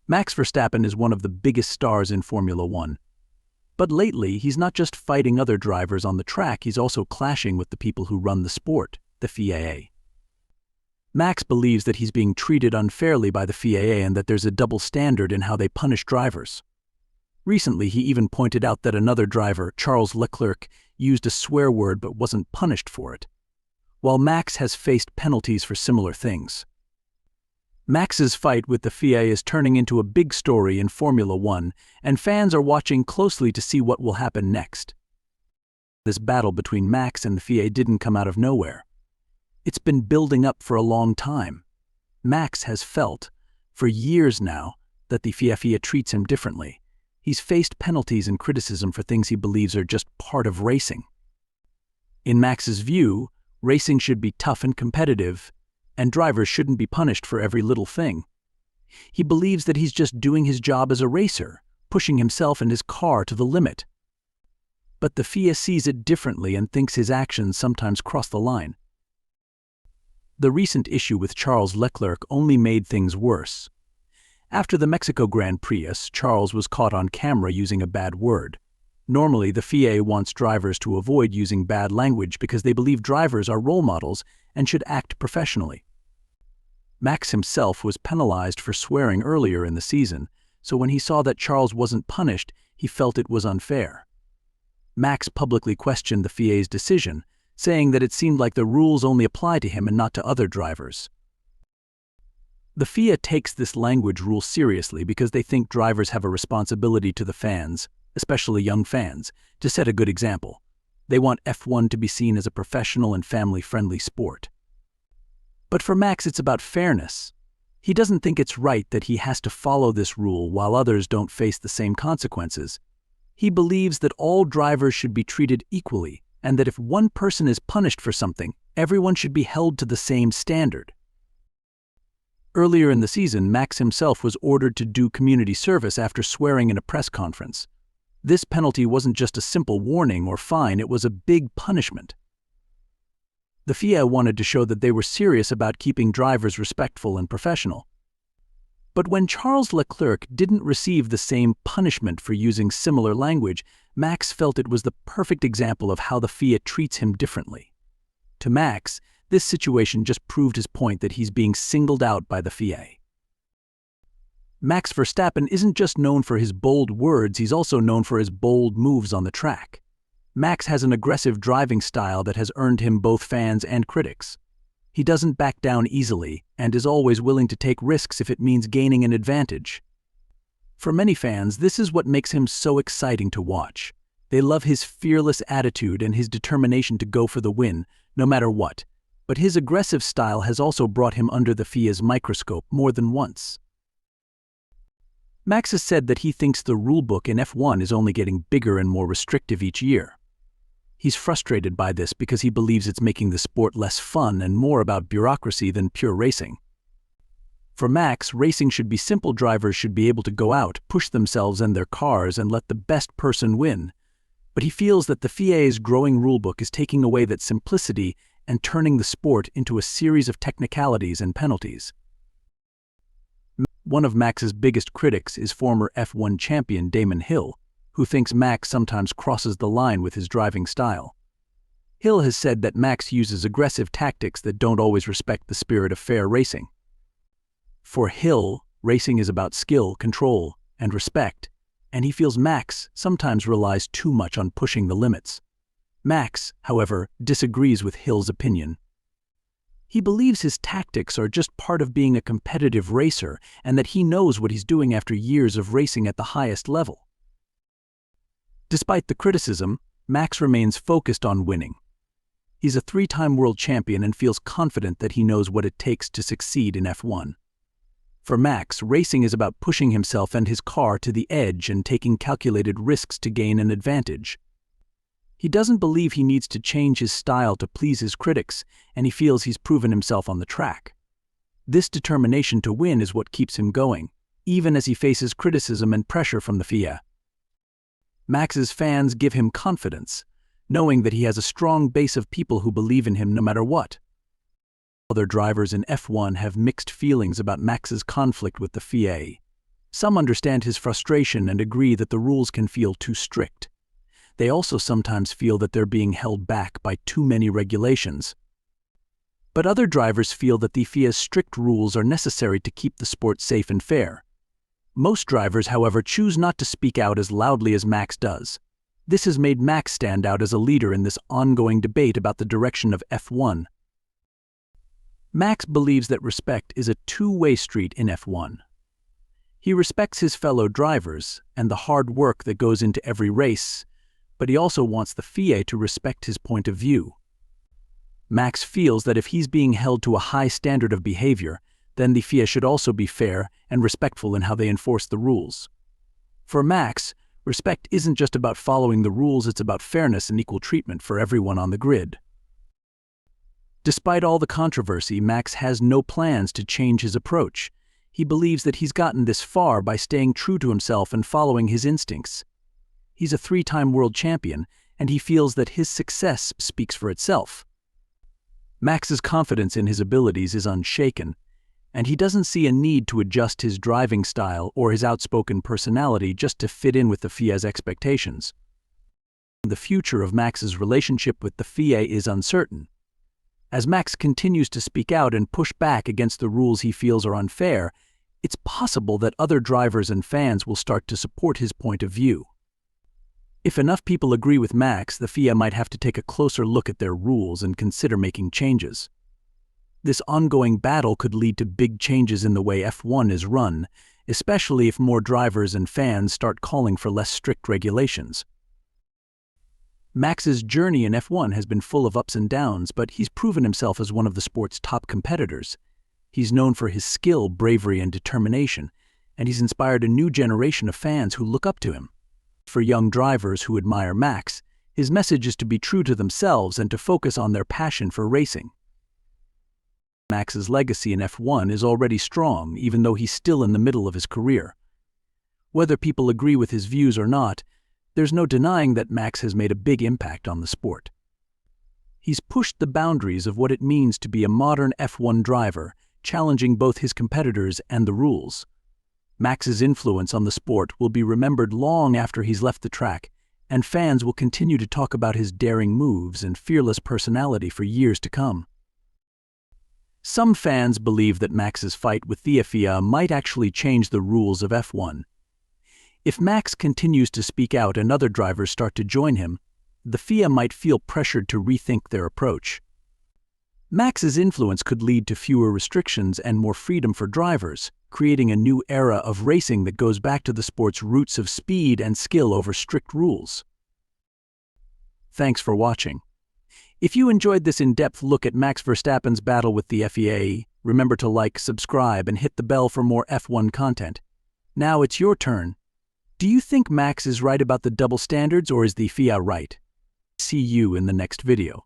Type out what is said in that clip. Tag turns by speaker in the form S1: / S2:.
S1: Max Verstappen is one of the biggest stars in Formula One. But lately, he's not just fighting other drivers on the track, he's also clashing with the people who run the sport, the FIA. Max believes that he's being treated unfairly by the FIA and that there's a double standard in how they punish drivers. Recently, he even pointed out that another driver, Charles Leclerc, used a swear word but wasn't punished for it, while Max has faced penalties for similar things. Max's fight with the FIA is turning into a big story in Formula One, and fans are watching closely to see what will happen next. This battle between Max and the FIA didn't come out of nowhere. It's been building up for a long time. Max has felt, for years now, that the FIA treats him differently. He's faced penalties and criticism for things he believes are just part of racing. In Max's view, racing should be tough and competitive, and drivers shouldn't be punished for every little thing. He believes that he's just doing his job as a racer, pushing himself and his car to the limit. But the FIA sees it differently and thinks his actions sometimes cross the line. The recent issue with Charles Leclerc only made things worse. After the Mexico Grand Prix, Charles was caught on camera using a bad word. Normally, the FIA wants drivers to avoid using bad language because they believe drivers are role models and should act professionally. Max himself was penalized for swearing earlier in the season, so when he saw that Charles wasn't punished, he felt it was unfair. Max publicly questioned the FIA's decision, saying that it seemed like the rules only apply to him and not to other drivers. The FIA takes this language rule seriously because they think drivers have a responsibility to the fans, especially young fans, to set a good example. They want F1 to be seen as a professional and family-friendly sport. But for Max, it's about fairness. He doesn't think it's right that he has to follow this rule while others don't face the same consequences. He believes that all drivers should be treated equally, and that if one person is punished for something, everyone should be held to the same standard. Earlier in the season, Max himself was ordered to do community service after swearing in a press conference. This penalty wasn't just a simple warning or fine, it was a big punishment. The FIA wanted to show that they were serious about keeping drivers respectful and professional. But when Charles Leclerc didn't receive the same punishment for using similar language, Max felt it was the perfect example of how the FIA treats him differently. To Max, this situation just proved his point that he's being singled out by the FIA. Max Verstappen isn't just known for his bold words, he's also known for his bold moves on the track. Max has an aggressive driving style that has earned him both fans and critics. He doesn't back down easily and is always willing to take risks if it means gaining an advantage. For many fans, this is what makes him so exciting to watch. They love his fearless attitude and his determination to go for the win, no matter what. But his aggressive style has also brought him under the FIA's microscope more than once. Max has said that he thinks the rulebook in F1 is only getting bigger and more restrictive each year. He's frustrated by this because he believes it's making the sport less fun and more about bureaucracy than pure racing. For Max, racing should be simple. Drivers should be able to go out, push themselves and their cars, and let the best person win. But he feels that the FIA's growing rulebook is taking away that simplicity and turning the sport into a series of technicalities and penalties. One of Max's biggest critics is former F1 champion Damon Hill, who thinks Max sometimes crosses the line with his driving style. Hill has said that Max uses aggressive tactics that don't always respect the spirit of fair racing. For Hill, racing is about skill, control, and respect, and he feels Max sometimes relies too much on pushing the limits. Max, however, disagrees with Hill's opinion. He believes his tactics are just part of being a competitive racer and that he knows what he's doing after years of racing at the highest level. Despite the criticism, Max remains focused on winning. He's a three-time world champion and feels confident that he knows what it takes to succeed in F1. For Max, racing is about pushing himself and his car to the edge and taking calculated risks to gain an advantage. He doesn't believe he needs to change his style to please his critics, and he feels he's proven himself on the track. This determination to win is what keeps him going, even as he faces criticism and pressure from the FIA. Max's fans give him confidence, knowing that he has a strong base of people who believe in him no matter what. Other drivers in F1 have mixed feelings about Max's conflict with the FIA. Some understand his frustration and agree that the rules can feel too strict. They also sometimes feel that they're being held back by too many regulations. But other drivers feel that the FIA's strict rules are necessary to keep the sport safe and fair. Most drivers, however, choose not to speak out as loudly as Max does. This has made Max stand out as a leader in this ongoing debate about the direction of F1. Max believes that respect is a two-way street in F1. He respects his fellow drivers and the hard work that goes into every race, but he also wants the FIA to respect his point of view. Max feels that if he's being held to a high standard of behavior, then the FIA should also be fair and respectful in how they enforce the rules. For Max, respect isn't just about following the rules, it's about fairness and equal treatment for everyone on the grid. Despite all the controversy, Max has no plans to change his approach. He believes that he's gotten this far by staying true to himself and following his instincts. He's a three-time world champion, and he feels that his success speaks for itself. Max's confidence in his abilities is unshaken, and he doesn't see a need to adjust his driving style or his outspoken personality just to fit in with the FIA's expectations. The future of Max's relationship with the FIA is uncertain. As Max continues to speak out and push back against the rules he feels are unfair, it's possible that other drivers and fans will start to support his point of view. If enough people agree with Max, the FIA might have to take a closer look at their rules and consider making changes. This ongoing battle could lead to big changes in the way F1 is run, especially if more drivers and fans start calling for less strict regulations. Max's journey in F1 has been full of ups and downs, but he's proven himself as one of the sport's top competitors. He's known for his skill, bravery, and determination, and he's inspired a new generation of fans who look up to him. For young drivers who admire Max, his message is to be true to themselves and to focus on their passion for racing. Max's legacy in F1 is already strong, even though he's still in the middle of his career. Whether people agree with his views or not, there's no denying that Max has made a big impact on the sport. He's pushed the boundaries of what it means to be a modern F1 driver, challenging both his competitors and the rules. Max's influence on the sport will be remembered long after he's left the track, and fans will continue to talk about his daring moves and fearless personality for years to come. Some fans believe that Max's fight with the FIA might actually change the rules of F1. If Max continues to speak out and other drivers start to join him, the FIA might feel pressured to rethink their approach. Max's influence could lead to fewer restrictions and more freedom for drivers, creating a new era of racing that goes back to the sport's roots of speed and skill over strict rules. Thanks for watching. If you enjoyed this in-depth look at Max Verstappen's battle with the FIA, remember to like, subscribe, and hit the bell for more F1 content. Now it's your turn. Do you think Max is right about the double standards, or is the FIA right? See you in the next video.